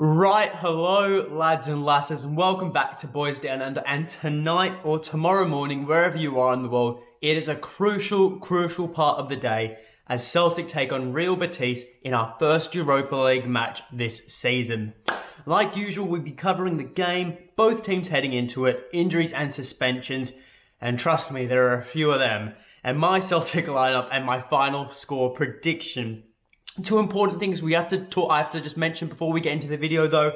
Right, hello lads and lasses, and welcome back to Boys Down Under. And tonight or tomorrow morning, wherever you are in the world, it is a crucial part of the day as Celtic take on Real Betis in our first Europa League match this season. Like usual, we'll be covering the game, both teams heading into it, injuries and suspensions, and trust me, there are a few of them, and my Celtic lineup and my final score prediction. Two important things I have to just mention before we get into the video though.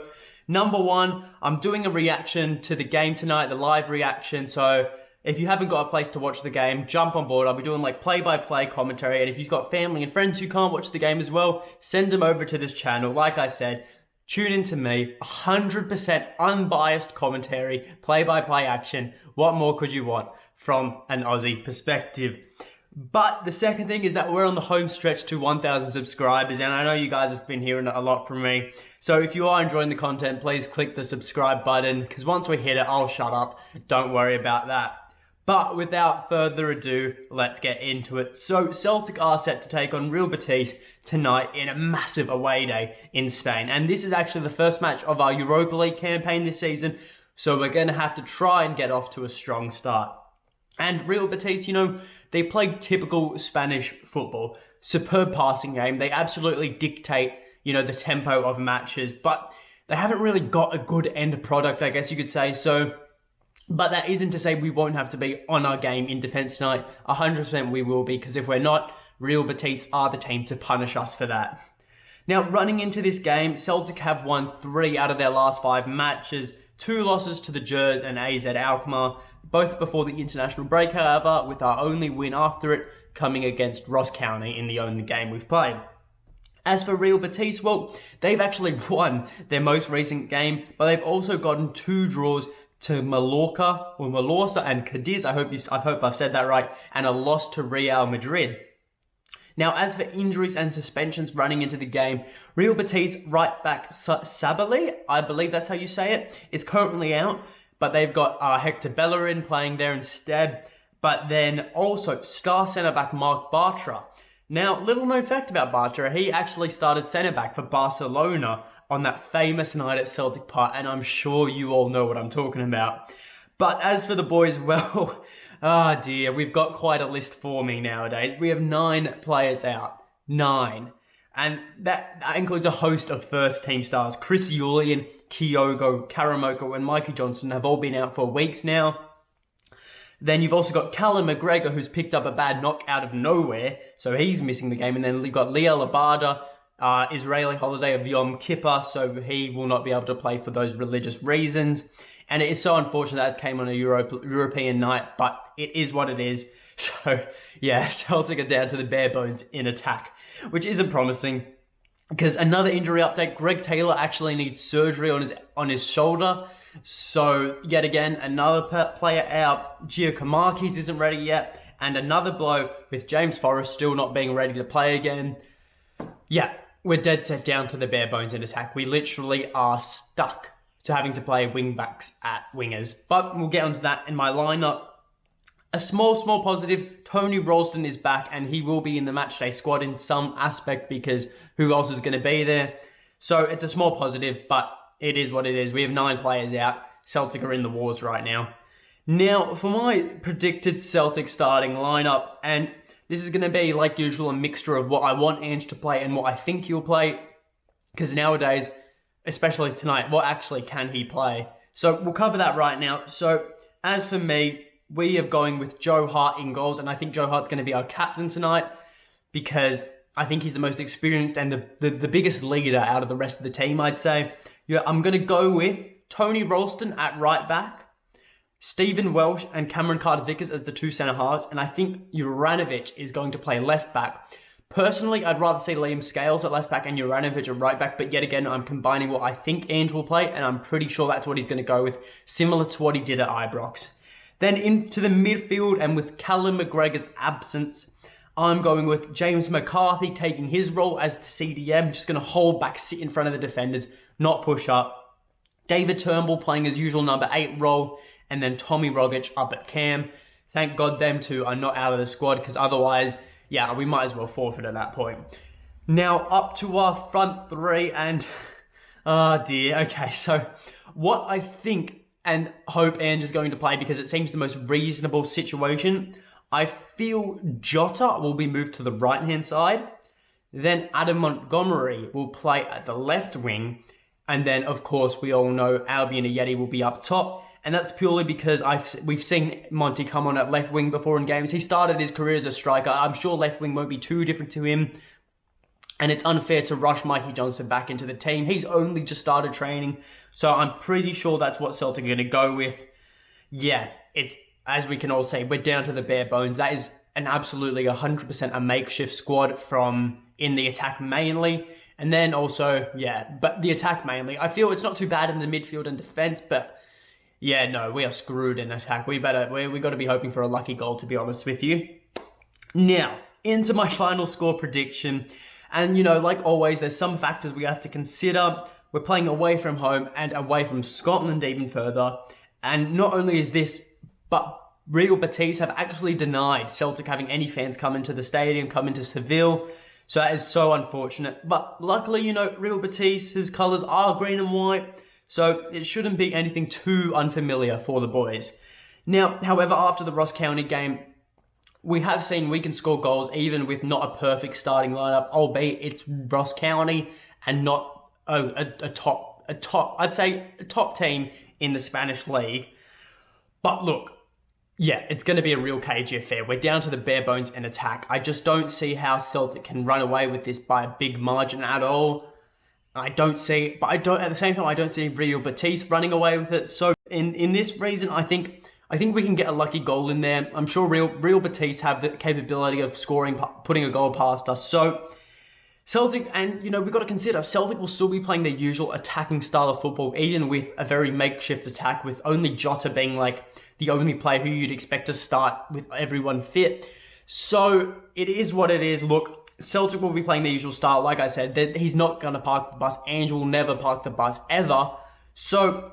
Number one, I'm doing a reaction to the game tonight, the live reaction. So if you haven't got a place to watch the game, jump on board. I'll be doing like play-by-play commentary. And if you've got family and friends who can't watch the game as well, send them over to this channel. Like I said, tune in to me, 100% unbiased commentary, play-by-play action. What more could you want from an Aussie perspective? But the second thing is that we're on the home stretch to 1,000 subscribers, and I know you guys have been hearing a lot from me. So if you are enjoying the content, please click the subscribe button, because once we hit it, I'll shut up. Don't worry about that. But without further ado, let's get into it. So Celtic are set to take on Real Betis tonight in a massive away day in Spain. And this is actually the first match of our Europa League campaign this season, so we're going to have to try and get off to a strong start. And Real Betis, they play typical Spanish football. Superb passing game. They absolutely dictate, the tempo of matches, but they haven't really got a good end product, I guess you could say. But that isn't to say we won't have to be on our game in defence tonight. 100% we will be, because if we're not, Real Betis are the team to punish us for that. Now, running into this game, Celtic have won 3 out of their last 5 matches, 2 losses to the Gers and AZ Alkmaar, both before the international break, however, with our only win after it coming against Ross County in the only game we've played. As for Real Betis, well, they've actually won their most recent game, but they've also gotten 2 draws to Mallorca and Cadiz, I hope I've said that right, and a loss to Real Madrid. Now, as for injuries and suspensions running into the game, Real Betis right back Sabali, I believe that's how you say it, is currently out, but they've got Hector Bellerin playing there instead, but then also star centre-back Marc Bartra. Now, little known fact about Bartra, he actually started centre-back for Barcelona on that famous night at Celtic Park, and I'm sure you all know what I'm talking about. But as for the boys, well, ah dear, we've got quite a list forming nowadays. We have 9 players out. 9. And that includes a host of first-team stars. Chris Julian, Kyogo, Karamoko, and Mikey Johnson have all been out for weeks now. Then you've also got Callum McGregor, who's picked up a bad knock out of nowhere, so he's missing the game. And then you've got Liel Abada, Israeli holiday of Yom Kippur, so he will not be able to play for those religious reasons. And it is so unfortunate that it came on a European night, but it is what it is. So, yeah, Celtic are down to the bare bones in attack, which isn't promising. Because another injury update, Greg Taylor actually needs surgery on his shoulder. So, yet again, another player out. Giacomakis isn't ready yet. And another blow with James Forrest still not being ready to play again. Yeah, we're dead set down to the bare bones in attack. We literally are stuck to having to play wing backs at wingers. But we'll get onto that in my lineup. A small positive, Tony Ralston is back and he will be in the Matchday squad in some aspect because who else is going to be there? So it's a small positive, but it is what it is. We have 9 players out. Celtic are in the wars right now. Now, for my predicted Celtic starting lineup, and this is going to be, like usual, a mixture of what I want Ange to play and what I think he'll play. Because nowadays, especially tonight, what actually can he play? So we'll cover that right now. So as for me, we are going with Joe Hart in goals, and I think Joe Hart's going to be our captain tonight because I think he's the most experienced and the biggest leader out of the rest of the team, I'd say. Yeah, I'm going to go with Tony Ralston at right back, Stephen Welsh and Cameron Carter-Vickers as the 2 centre-halves, and I think Juranovic is going to play left back. Personally, I'd rather see Liam Scales at left back and Juranovic at right back, but yet again, I'm combining what I think Ange will play, and I'm pretty sure that's what he's going to go with, similar to what he did at Ibrox. Then into the midfield, and with Callum McGregor's absence, I'm going with James McCarthy taking his role as the CDM, just going to hold back, sit in front of the defenders, not push up. David Turnbull playing his usual number 8 role, and then Tommy Rogic up at cam. Thank God them two are not out of the squad, because otherwise, yeah, we might as well forfeit at that point. Now, up to our front 3, and Oh dear. Okay, so what I think and hope Ange is going to play, because it seems the most reasonable situation, I feel Jota will be moved to the right-hand side. Then Adam Montgomery will play at the left wing. And then, of course, we all know Albion Ajeti will be up top. And that's purely because we've seen Monty come on at left wing before in games. He started his career as a striker. I'm sure left wing won't be too different to him. And it's unfair to rush Mikey Johnston back into the team. He's only just started training. So I'm pretty sure that's what Celtic are going to go with. Yeah, it's, as we can all say, we're down to the bare bones. That is an absolutely 100% a makeshift squad from in the attack mainly. And then also, yeah, but the attack mainly. I feel it's not too bad in the midfield and defense, but yeah, no, we are screwed in attack. We got to be hoping for a lucky goal, to be honest with you. Now, into my final score prediction. And, you know, like always, there's some factors we have to consider. We're playing away from home and away from Scotland even further. And not only is this, but Real Betis have actually denied Celtic having any fans come into the stadium, come into Seville. So that is so unfortunate. But luckily, you know, Real Betis, his colours are green and white. So it shouldn't be anything too unfamiliar for the boys. Now, however, after the Ross County game, we have seen we can score goals even with not a perfect starting lineup, albeit it's Ross County and not a top team in the Spanish league. But look, yeah, it's going to be a real cagey affair. We're down to the bare bones in attack. I just don't see how Celtic can run away with this by a big margin at all. At the same time, I don't see Real Betis running away with it. So in this reason, I think we can get a lucky goal in there. I'm sure Real Betis have the capability of scoring, putting a goal past us. So Celtic, and you know, we've got to consider, Celtic will still be playing their usual attacking style of football, even with a very makeshift attack, with only Jota being like the only player who you'd expect to start with everyone fit. So it is what it is. Look, Celtic will be playing the usual style. Like I said, he's not going to park the bus. Ange will never park the bus, ever. So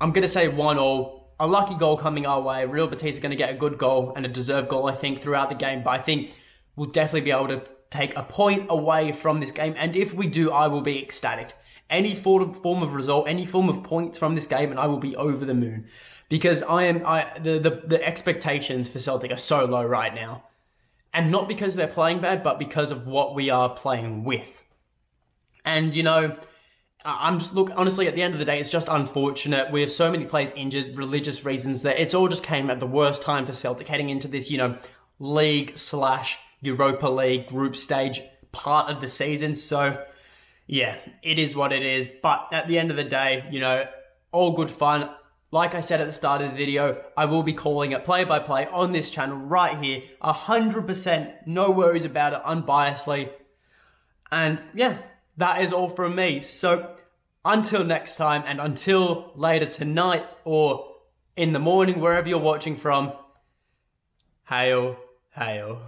I'm going to say 1-1. A lucky goal coming our way. Real Betis are going to get a good goal and a deserved goal, I think, throughout the game. But I think we'll definitely be able to take a point away from this game. And if we do, I will be ecstatic. Any form of result, any form of points from this game, and I will be over the moon. Because the expectations for Celtic are so low right now. And not because they're playing bad, but because of what we are playing with. And, you know, honestly, at the end of the day, it's just unfortunate. We have so many players injured, religious reasons, that it's all just came at the worst time for Celtic heading into this, you know, league/Europa League group stage part of the season. So, yeah, it is what it is. But at the end of the day, you know, all good fun. Like I said at the start of the video, I will be calling it play-by-play on this channel right here. 100%, no worries about it, unbiasedly. And yeah, that is all from me. So until next time, and until later tonight or in the morning, wherever you're watching from, hail, hail.